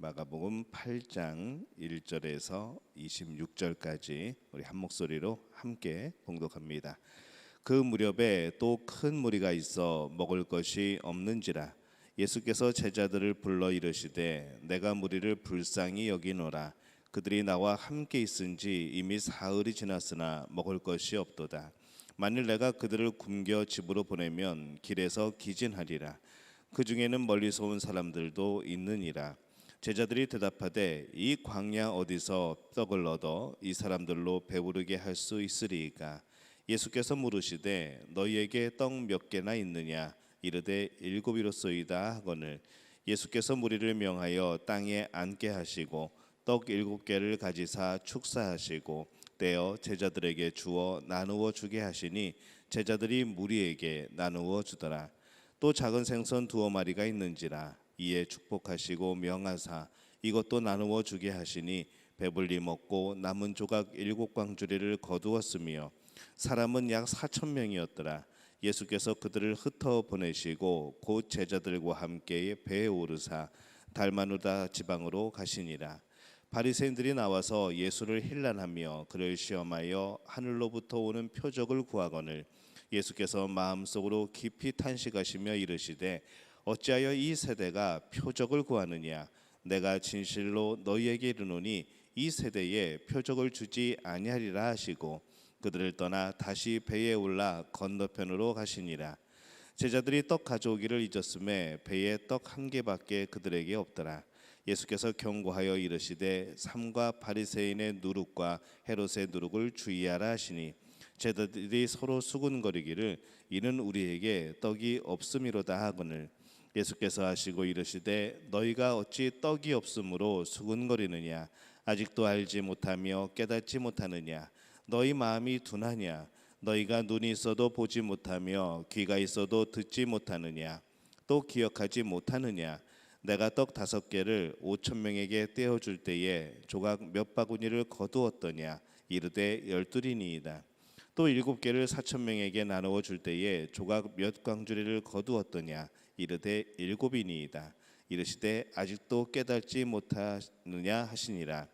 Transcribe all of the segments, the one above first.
마가복음 8장 1절에서 26절까지 우리 한 목소리로 함께 봉독합니다. 그 무렵에 또 큰 무리가 있어 먹을 것이 없는지라 예수께서 제자들을 불러 이르시되 내가 무리를 불쌍히 여기노라. 그들이 나와 함께 있은지 이미 사흘이 지났으나 먹을 것이 없도다. 만일 내가 그들을 굶겨 집으로 보내면 길에서 기진하리라. 그 중에는 멀리서 온 사람들도 있느니라. 제자들이 대답하되 이 광야 어디서 떡을 얻어 이 사람들로 배부르게 할 수 있으리이까. 예수께서 물으시되 너희에게 떡 몇 개나 있느냐. 이르되 7이로소이다 하거늘 예수께서 무리를 명하여 땅에 앉게 하시고 떡 7개를 가지사 축사하시고 떼어 제자들에게 주어 나누어 주게 하시니 제자들이 무리에게 나누어 주더라. 또 작은 생선 2마리가 있는지라 이에 축복하시고 명하사 이것도 나누어 주게 하시니 배불리 먹고 남은 조각 7광주리를 거두었으며 사람은 약 4,000명이었더라. 예수께서 그들을 흩어 보내시고 곧 제자들과 함께 배에 오르사 달마누다 지방으로 가시니라. 바리새인들이 나와서 예수를 힐난하며 그를 시험하여 하늘로부터 오는 표적을 구하거늘 예수께서 마음속으로 깊이 탄식하시며 이르시되 어찌하여 이 세대가 표적을 구하느냐. 내가 진실로 너희에게 이르노니 이 세대에 표적을 주지 아니하리라 하시고 그들을 떠나 다시 배에 올라 건너편으로 가시니라. 제자들이 떡 가져오기를 잊었음에 배에 떡 1개밖에 그들에게 없더라. 예수께서 경고하여 이르시되 삼가 바리새인의 누룩과 헤롯의 누룩을 주의하라 하시니 제자들이 서로 수군거리기를 이는 우리에게 떡이 없음이로다 하거늘 예수께서 하시고 이르시되 너희가 어찌 떡이 없으므로 수군거리느냐. 아직도 알지 못하며 깨닫지 못하느냐. 너희 마음이 둔하냐. 너희가 눈이 있어도 보지 못하며 귀가 있어도 듣지 못하느냐. 또 기억하지 못하느냐. 내가 떡 5개를 5,000명에게 떼어줄 때에 조각 몇 바구니를 거두었더냐. 이르되 12이니이다. 또 7개를 4,000명에게 나누어 줄 때에 조각 몇 광주리를 거두었더냐. 이르되 7이니이다. 이르시되 아직도 깨닫지 못하느냐 하시니라.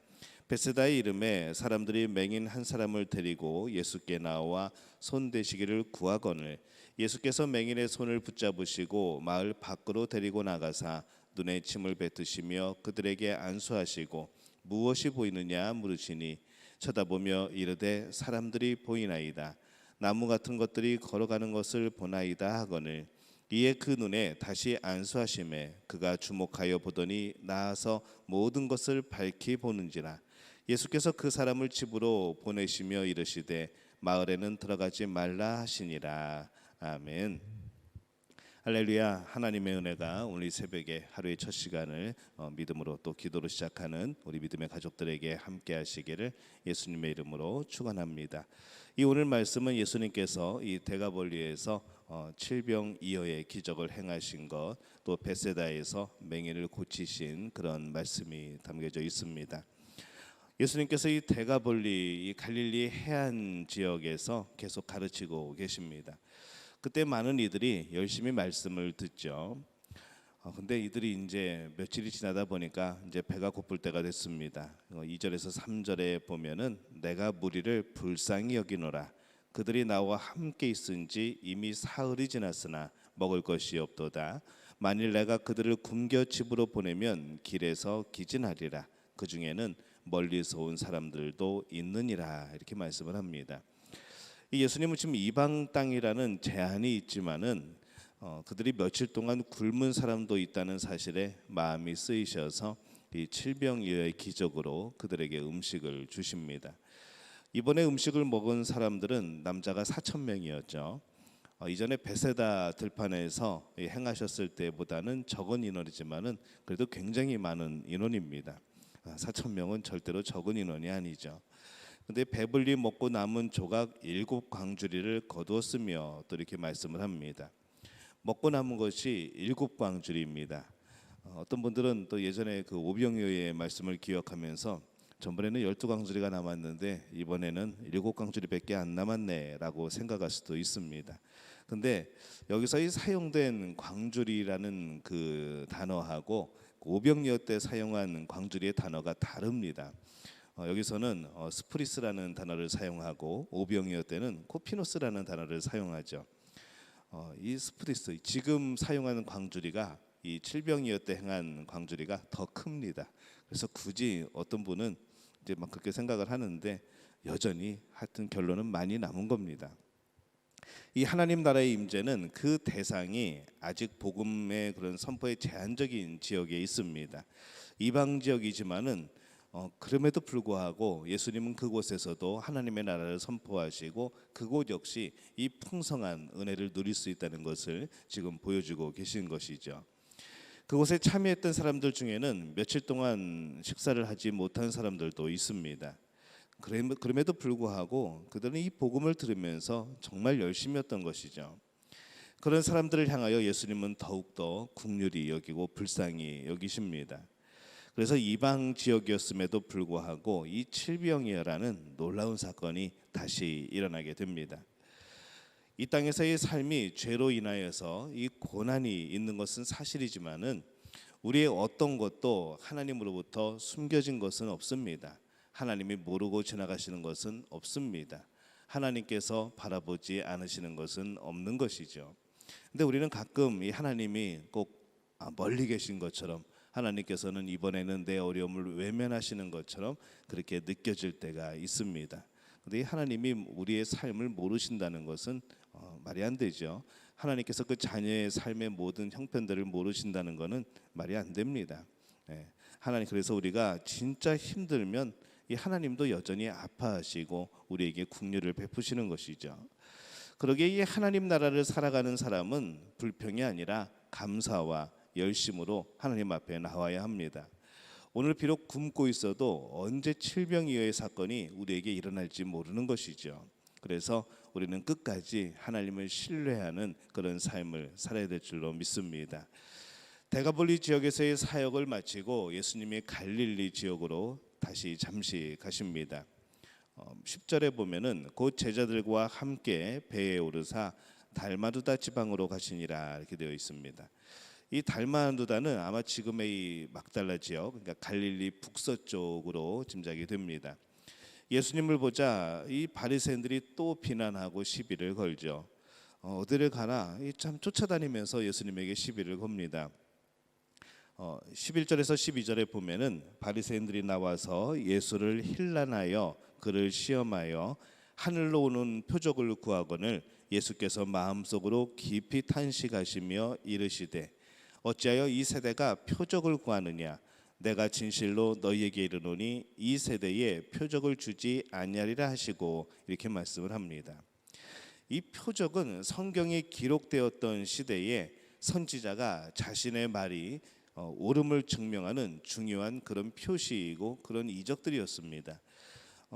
베세다의 이름에 사람들이 맹인 한 사람을 데리고 예수께 나와 손 대시기를 구하거늘 예수께서 맹인의 손을 붙잡으시고 마을 밖으로 데리고 나가사 눈에 침을 뱉으시며 그들에게 안수하시고 무엇이 보이느냐 물으시니 쳐다보며 이르되 사람들이 보이나이다. 나무 같은 것들이 걸어가는 것을 보나이다 하거늘 이에 그 눈에 다시 안수하심에 그가 주목하여 보더니 나아서 모든 것을 밝히 보는지라. 예수께서 그 사람을 집으로 보내시며 이르시되 마을에는 들어가지 말라 하시니라. 아멘. 할렐루야. 하나님의 은혜가 오늘 이 새벽에 하루의 첫 시간을 믿음으로 또 기도로 시작하는 우리 믿음의 가족들에게 함께 하시기를 예수님의 이름으로 축원합니다. 이 오늘 말씀은 예수님께서 이 대가볼리에서 7병2여의 기적을 행하신 것, 또 베세다에서 맹인을 고치신 그런 말씀이 담겨져 있습니다. 예수님께서 이 대가볼리 이 갈릴리 해안 지역에서 계속 가르치고 계십니다. 그때 많은 이들이 열심히 말씀을 듣죠. 근데 이들이 이제 며칠이 지나다 보니까 이제 배가 고플 때가 됐습니다. 2절에서 3절에 보면은 내가 무리를 불쌍히 여기노라. 그들이 나와 함께 있은지 이미 사흘이 지났으나 먹을 것이 없도다. 만일 내가 그들을 굶겨 집으로 보내면 길에서 기진하리라. 그 중에는 멀리서 온 사람들도 있느니라. 이렇게 말씀을 합니다. 예수님은 지금 이방 땅이라는 제한이 있지만은 그들이 며칠 동안 굶은 사람도 있다는 사실에 마음이 쓰이셔서 이 7병이어의 기적으로 그들에게 음식을 주십니다. 이번에 음식을 먹은 사람들은 남자가 4,000명이었죠. 이전에 베세다 들판에서 행하셨을 때보다는 적은 인원이지만은 그래도 굉장히 많은 인원입니다. 4,000명은 절대로 적은 인원이 아니죠. 근데 배불리 먹고 남은 조각 7광주리를 거두었으며 또 이렇게 말씀을 합니다. 먹고 남은 것이 7광주리입니다. 어떤 분들은 또 예전에 그 오병이어의 말씀을 기억하면서 전번에는 12광주리가 남았는데 이번에는 7광주리밖에 안 남았네라고 생각할 수도 있습니다. 근데 여기서 이 사용된 광주리라는 그 단어하고 오병이어 때 사용한 광주리의 단어가 다릅니다. 여기서는 스프리스라는 단어를 사용하고 오병이어 때는 코피노스라는 단어를 사용하죠. 이 스프리스 지금 사용하는 광주리가 이 칠병이어 때 행한 광주리가 더 큽니다. 그래서 굳이 어떤 분은 이제 막 그렇게 생각을 하는데 여전히 하여튼 결론은 많이 남은 겁니다. 이 하나님 나라의 임재는 그 대상이 아직 복음의 그런 선포의 제한적인 지역에 있습니다. 이방 지역이지만은 그럼에도 불구하고 예수님은 그곳에서도 하나님의 나라를 선포하시고 그곳 역시 이 풍성한 은혜를 누릴 수 있다는 것을 지금 보여주고 계신 것이죠. 그곳에 참여했던 사람들 중에는 며칠 동안 식사를 하지 못한 사람들도 있습니다. 그럼에도 불구하고 그들은 이 복음을 들으면서 정말 열심이었던 것이죠. 그런 사람들을 향하여 예수님은 더욱더 긍휼히 여기고 불쌍히 여기십니다. 그래서 이방 지역이었음에도 불구하고 이 칠병이어라는 놀라운 사건이 다시 일어나게 됩니다. 이 땅에서의 삶이 죄로 인하여서 이 고난이 있는 것은 사실이지만은 우리의 어떤 것도 하나님으로부터 숨겨진 것은 없습니다. 하나님이 모르고 지나가시는 것은 없습니다. 하나님께서 바라보지 않으시는 것은 없는 것이죠. 근데 우리는 가끔 이 하나님이 꼭 멀리 계신 것처럼 하나님께서는 이번에는 내 어려움을 외면하시는 것처럼 그렇게 느껴질 때가 있습니다. 근데 이 하나님이 우리의 삶을 모르신다는 것은 말이 안 되죠. 하나님께서 그 자녀의 삶의 모든 형편들을 모르신다는 것은 말이 안 됩니다. 하나님 그래서 우리가 진짜 힘들면 이 하나님도 여전히 아파하시고 우리에게 긍휼을 베푸시는 것이죠. 그러기에 이 하나님 나라를 살아가는 사람은 불평이 아니라 감사와 열심으로 하나님 앞에 나와야 합니다. 오늘 비록 굶고 있어도 언제 칠병이어의 사건이 우리에게 일어날지 모르는 것이죠. 그래서 우리는 끝까지 하나님을 신뢰하는 그런 삶을 살아야 될 줄로 믿습니다. 데가볼리 지역에서의 사역을 마치고 예수님이 갈릴리 지역으로 다시 잠시 가십니다. 10절에 보면은 곧 제자들과 함께 배에 오르사 달마누다 지방으로 가시니라 이렇게 되어 있습니다. 이 달마누다는 아마 지금의 이 막달라 지역, 그러니까 갈릴리 북서쪽으로 짐작이 됩니다. 예수님을 보자 이 바리새인들이 또 비난하고 시비를 걸죠. 어디를 가나 참 쫓아다니면서 예수님에게 시비를 겁니다. 11절에서 12절에 보면은 바리새인들이 나와서 예수를 힐난하여 그를 시험하여 하늘로 오는 표적을 구하거늘 예수께서 마음속으로 깊이 탄식하시며 이르시되 어찌하여 이 세대가 표적을 구하느냐 내가 진실로 너희에게 이르노니 이 세대에 표적을 주지 아니하리라 하시고 이렇게 말씀을 합니다. 이 표적은 성경에 기록되었던 시대에 선지자가 자신의 말이 옳음을 증명하는 중요한 그런 표시이고 그런 이적들이었습니다.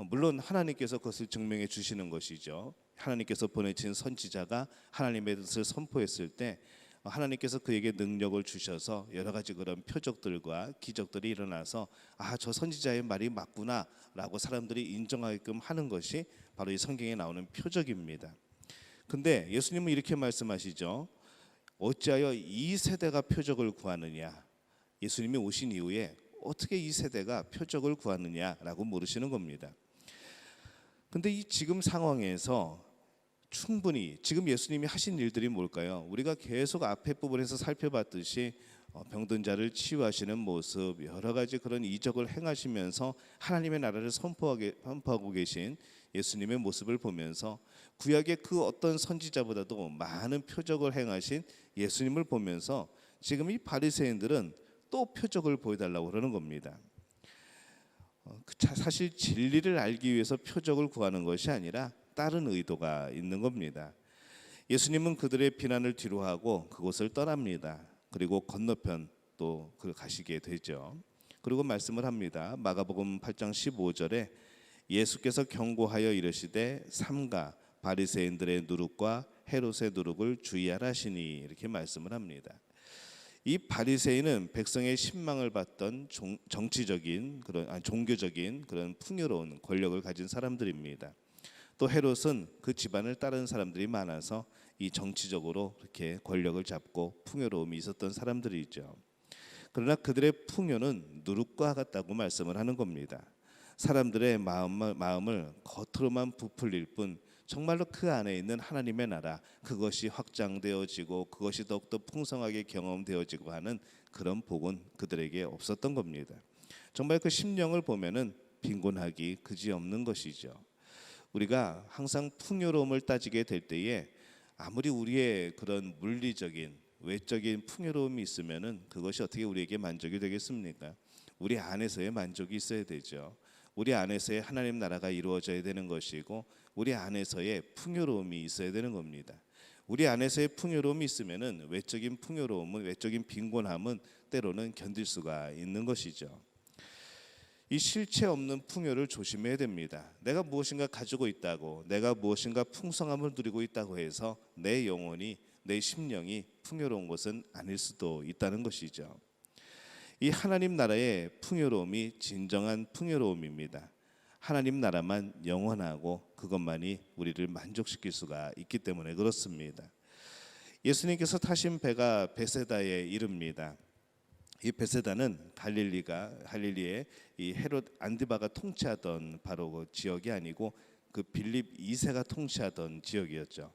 물론 하나님께서 그것을 증명해 주시는 것이죠. 하나님께서 보내신 선지자가 하나님의 뜻을 선포했을 때 하나님께서 그에게 능력을 주셔서 여러 가지 그런 표적들과 기적들이 일어나서 저 선지자의 말이 맞구나라고 사람들이 인정하게끔 하는 것이 바로 이 성경에 나오는 표적입니다. 근데 예수님은 이렇게 말씀하시죠. 어찌하여 이 세대가 표적을 구하느냐. 예수님이 오신 이후에 어떻게 이 세대가 표적을 구하느냐라고 물으시는 겁니다. 근데 이 지금 상황에서 충분히 지금 예수님이 하신 일들이 뭘까요? 우리가 계속 앞에 부분에서 살펴봤듯이 병든 자를 치유하시는 모습, 여러 가지 그런 이적을 행하시면서 하나님의 나라를 선포하고 계신 예수님의 모습을 보면서 구약의 그 어떤 선지자보다도 많은 표적을 행하신 예수님을 보면서 지금 이 바리새인들은 또 표적을 보여달라고 그러는 겁니다. 사실 진리를 알기 위해서 표적을 구하는 것이 아니라 다른 의도가 있는 겁니다. 예수님은 그들의 비난을 뒤로하고 그곳을 떠납니다. 그리고 건너편 또 가시게 되죠. 그리고 말씀을 합니다. 마가복음 8장 15절에 예수께서 경고하여 이르시되 삼가 바리새인들의 누룩과 헤롯의 누룩을 주의하라 하시니 이렇게 말씀을 합니다. 이 바리새인은 백성의 신망을 받던 정치적인 그런 종교적인 그런 풍요로운 권력을 가진 사람들입니다. 또 헤롯은 그 집안을 따르는 사람들이 많아서 이 정치적으로 그렇게 권력을 잡고 풍요로움이 있었던 사람들이죠. 그러나 그들의 풍요는 누룩과 같다고 말씀을 하는 겁니다. 사람들의 마음을 겉으로만 부풀릴 뿐 정말로 그 안에 있는 하나님의 나라, 그것이 확장되어지고 그것이 더욱더 풍성하게 경험되어지고 하는 그런 복은 그들에게 없었던 겁니다. 정말 그 심령을 보면은 빈곤하기 그지없는 것이죠. 우리가 항상 풍요로움을 따지게 될 때에 아무리 우리의 그런 물리적인 외적인 풍요로움이 있으면은 그것이 어떻게 우리에게 만족이 되겠습니까? 우리 안에서의 만족이 있어야 되죠. 우리 안에서의 하나님 나라가 이루어져야 되는 것이고 우리 안에서의 풍요로움이 있어야 되는 겁니다. 우리 안에서의 풍요로움이 있으면은 외적인 풍요로움은, 외적인 빈곤함은 때로는 견딜 수가 있는 것이죠. 이 실체 없는 풍요를 조심해야 됩니다. 내가 무엇인가 가지고 있다고, 내가 무엇인가 풍성함을 누리고 있다고 해서 내 영혼이, 내 심령이 풍요로운 것은 아닐 수도 있다는 것이죠. 이 하나님 나라의 풍요로움이 진정한 풍요로움입니다. 하나님 나라만 영원하고 그것만이 우리를 만족시킬 수가 있기 때문에 그렇습니다. 예수님께서 타신 배가 베세다에 이릅니다. 이 베세다는 갈릴리의 이 헤롯 안디바가 통치하던 바로 그 지역이 아니고 그 빌립 2세가 통치하던 지역이었죠.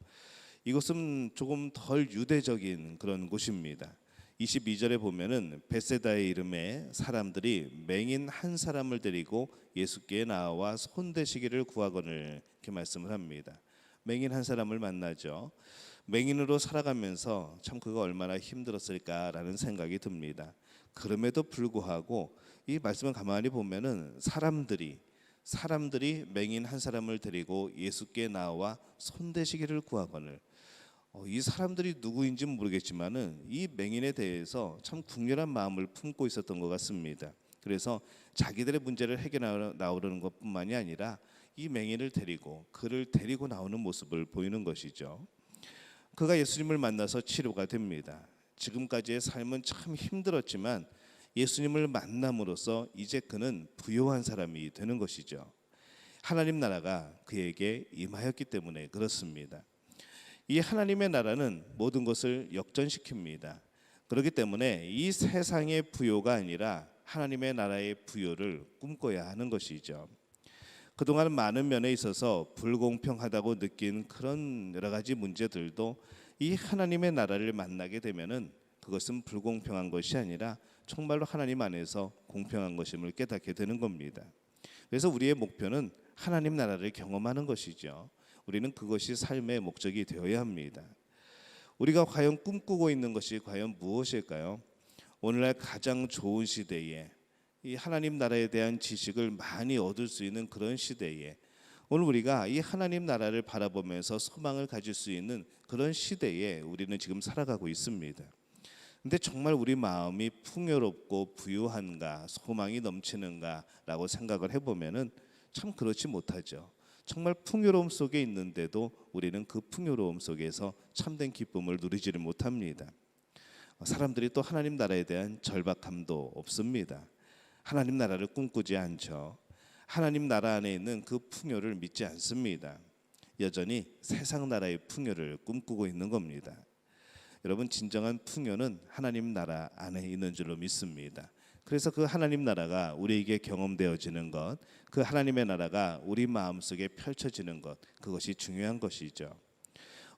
이곳은 조금 덜 유대적인 그런 곳입니다. 22절에 보면은 베세다의 이름에 사람들이 맹인 한 사람을 데리고 예수께 나와 손대시기를 구하거늘, 이렇게 말씀을 합니다. 맹인 한 사람을 만나죠. 맹인으로 살아가면서 참 그가 얼마나 힘들었을까라는 생각이 듭니다. 그럼에도 불구하고 이 말씀을 가만히 보면은 사람들이 맹인 한 사람을 데리고 예수께 나와 손대시기를 구하거늘, 이 사람들이 누구인지는 모르겠지만은 이 맹인에 대해서 참 국률한 마음을 품고 있었던 것 같습니다. 그래서 자기들의 문제를 해결하러 나오려는 것뿐만이 아니라 이 맹인을 그를 데리고 나오는 모습을 보이는 것이죠. 그가 예수님을 만나서 치료가 됩니다. 지금까지의 삶은 참 힘들었지만 예수님을 만남으로써 이제 그는 부요한 사람이 되는 것이죠. 하나님 나라가 그에게 임하였기 때문에 그렇습니다. 이 하나님의 나라는 모든 것을 역전시킵니다. 그렇기 때문에 이 세상의 부요가 아니라 하나님의 나라의 부요를 꿈꿔야 하는 것이죠. 그동안 많은 면에 있어서 불공평하다고 느낀 그런 여러 가지 문제들도 이 하나님의 나라를 만나게 되면은 그것은 불공평한 것이 아니라 정말로 하나님 안에서 공평한 것임을 깨닫게 되는 겁니다. 그래서 우리의 목표는 하나님 나라를 경험하는 것이죠. 우리는 그것이 삶의 목적이 되어야 합니다. 우리가 과연 꿈꾸고 있는 것이 과연 무엇일까요? 오늘날 가장 좋은 시대에 이 하나님 나라에 대한 지식을 많이 얻을 수 있는 그런 시대에 오늘 우리가 이 하나님 나라를 바라보면서 소망을 가질 수 있는 그런 시대에 우리는 지금 살아가고 있습니다. 근데 정말 우리 마음이 풍요롭고 부유한가, 소망이 넘치는가라고 생각을 해보면은 참 그렇지 못하죠. 정말 풍요로움 속에 있는데도 우리는 그 풍요로움 속에서 참된 기쁨을 누리지를 못합니다. 사람들이 또 하나님 나라에 대한 절박함도 없습니다. 하나님 나라를 꿈꾸지 않죠. 하나님 나라 안에 있는 그 풍요를 믿지 않습니다. 여전히 세상 나라의 풍요를 꿈꾸고 있는 겁니다. 여러분, 진정한 풍요는 하나님 나라 안에 있는 줄로 믿습니다. 그래서 그 하나님 나라가 우리에게 경험되어지는 것, 그 하나님의 나라가 우리 마음속에 펼쳐지는 것, 그것이 중요한 것이죠.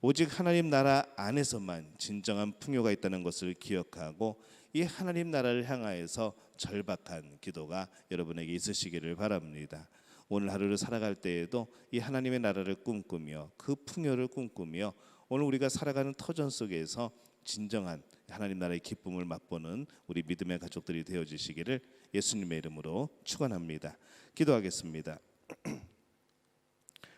오직 하나님 나라 안에서만 진정한 풍요가 있다는 것을 기억하고 이 하나님 나라를 향하여서 절박한 기도가 여러분에게 있으시기를 바랍니다. 오늘 하루를 살아갈 때에도 이 하나님의 나라를 꿈꾸며 그 풍요를 꿈꾸며 오늘 우리가 살아가는 터전 속에서 진정한 하나님 나라의 기쁨을 맛보는 우리 믿음의 가족들이 되어주시기를 예수님의 이름으로 축원합니다. 기도하겠습니다.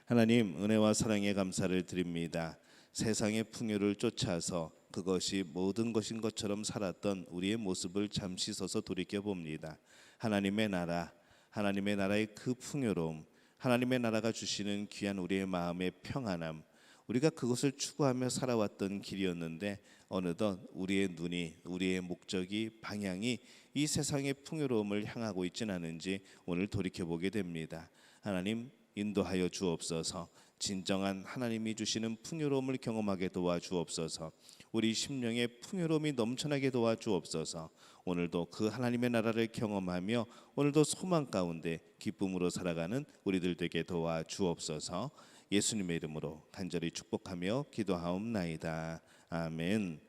하나님, 은혜와 사랑에 감사를 드립니다. 세상의 풍요를 쫓아서 그것이 모든 것인 것처럼 살았던 우리의 모습을 잠시 서서 돌이켜봅니다. 하나님의 나라, 하나님의 나라의 그 풍요로움, 하나님의 나라가 주시는 귀한 우리의 마음의 평안함, 우리가 그것을 추구하며 살아왔던 길이었는데 어느덧 우리의 눈이, 우리의 목적이, 방향이 이 세상의 풍요로움을 향하고 있지는 않은지 오늘 돌이켜보게 됩니다. 하나님, 인도하여 주옵소서. 진정한 하나님이 주시는 풍요로움을 경험하게 도와주옵소서. 우리 심령의 풍요로움이 넘쳐나게 도와주옵소서. 오늘도 그 하나님의 나라를 경험하며 오늘도 소망 가운데 기쁨으로 살아가는 우리들 되게 도와 주옵소서. 예수님의 이름으로 간절히 축복하며 기도하옵나이다. 아멘.